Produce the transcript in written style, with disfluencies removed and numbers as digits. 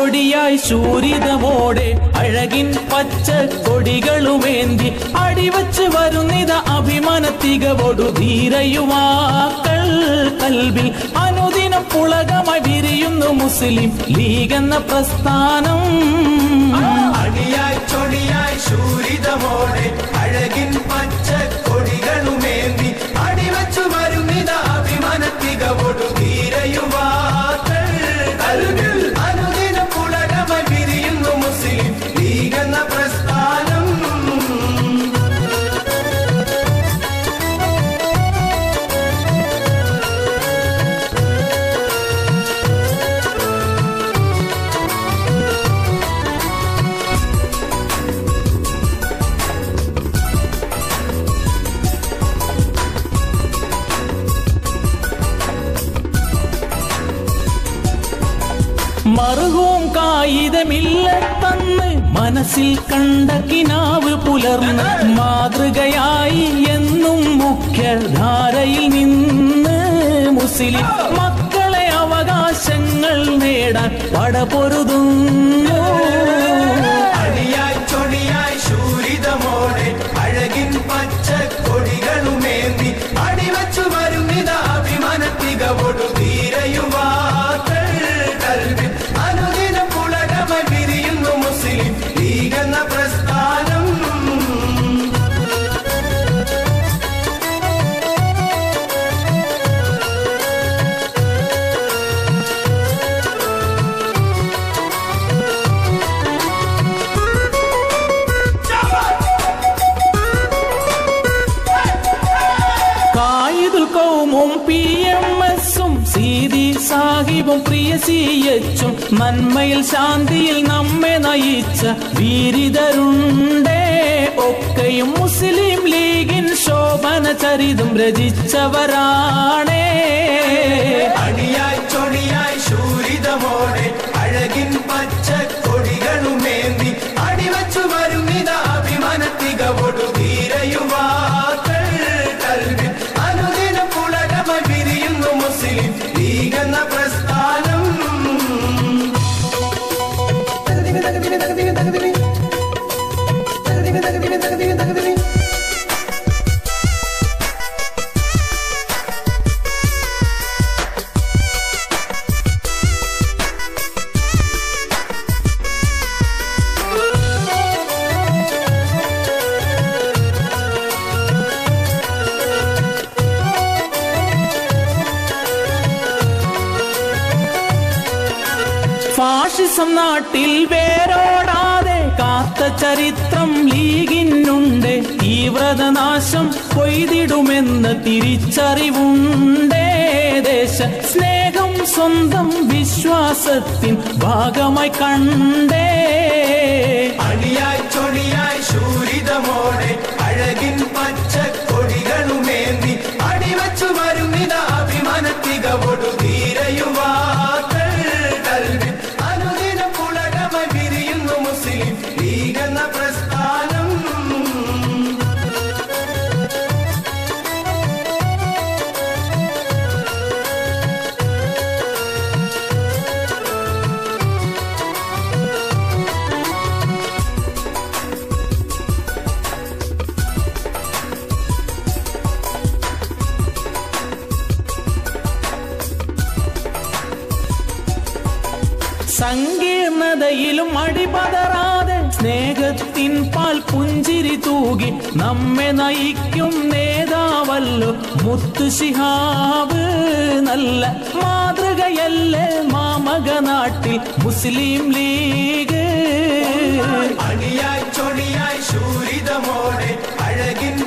ചൊടിയായി ശൂരിതമോടെ അഴകിൻ പച്ച കൊടികളുമേന്തി അടിവച്ച് വരുന്നിത അഭിമാനത്തികവോടു ധീരയുവാക്കൾ കൽബിൽ അനുദിനം പുളകമായി വിരിയുന്നു മുസ്ലിം ലീഗ് എന്ന പ്രസ്ഥാനം. അടിയായി ചൊടിയായി ശൂരിതമോടെ അഴകിൻ പച്ച കൊടികളുമേന്തി അടിവച്ചു വരുന്നിത അഭിമാനത്തികവോടു ധീരയുവാക്കൾ കൽബിൽ അനുദിനം പുളകമായി വിരിയുന്നു മുസ്ലിം ലീഗ് എന്ന പ്രസ്ഥാനം. മറുകവും കായികമില്ല തന്ന് മനസ്സിൽ കണ്ട കിനാവ് പുലർന്ന് മാതൃകയായി എന്നും മുഖ്യധാരയിൽ നിന്ന് മുസ്ലിം മക്കളെ അവകാശങ്ങൾ നേടാൻ പടപൊരുതുന്നു. അടിയായി ചൊടിയായി ശൂരിതമോടെ അഴകിൻ പച്ച കൊടികളുമേന്തി അടിവച്ചു വരുന്നിത അഭിമാനത്തികവോടു ധീരയുവാക്കൾ കൽബിൽ അനുദിനം പുളകമായി വിരിയുന്നു മുസ്ലിം ലീഗ് എന്ന പ്രസ്ഥാനം. കായിദുൽ കൗമും PMS-ഉം സീതി സാഹിബും പ്രിയ CH-ഉം നന്മയിൽ ശാന്തിയിൽ നമ്മെ നയിച്ച വീരിതരുണ്ടേ. ഒക്കെയും മുസ്ലിം ലീഗിൻ ശോഭന ചരിതം രചിച്ചവരാണേ. അടിയായി ചൊടിയായി ശൂരിതമോടെ അഴകിൻ പച്ച കൊടികളുമേന്തി അടിവച്ചു വരുന്നിത അഭിമാനത്തികവോടു ധീരയുവാക്കൾ കൽബിൽ അനുദിനം പുളകമായി വിരിയുന്നു മുസ്ലിം ലീഗ് എന്ന പ്രസ്ഥാനം. ഫാഷിസം നാട്ടിൽ വേരോടാതെ കാത്ത ചരിത്രം ലീഗിനുണ്ട്. തീവ്രതനാശം കൊയ്തിടുമെന്ന് തിരിച്ചറിവുണ്ടേ. ദേശ സ്നേഹം സ്വന്തം വിശ്വാസത്തിൻ ഭാഗമായി കണ്ടേ. അടിയായി ചൊടിയായി ശൂരിതമോടെ അഴകിൻ പച്ച കൊടികളുമേന്തി അടിവച്ചു വരുന്നിത അഭിമാനത്തികവോടു ധീരയുവാക്കൾ കൽബിൽ അനുദിനം പുളകമായി വിരിയുന്നു മുസ്ലിം ലീഗ് എന്ന പ്രസ്ഥാനം. സങ്കീർണതയിലും അടിപതറാതെ സ്നേഹത്തിൻ പാൽ പുഞ്ചിരി തൂകി നമ്മെ നയിക്കും നേതാവല്ലോ മുത്തു ശിഹാബ്. നല്ല മാതൃകയല്ലേ മാമക നാട്ടിൽ മുസ്ലിം ലീഗ്. അടിയായി ചൊടിയായി ശൂരിതമോടെ അഴകിൻ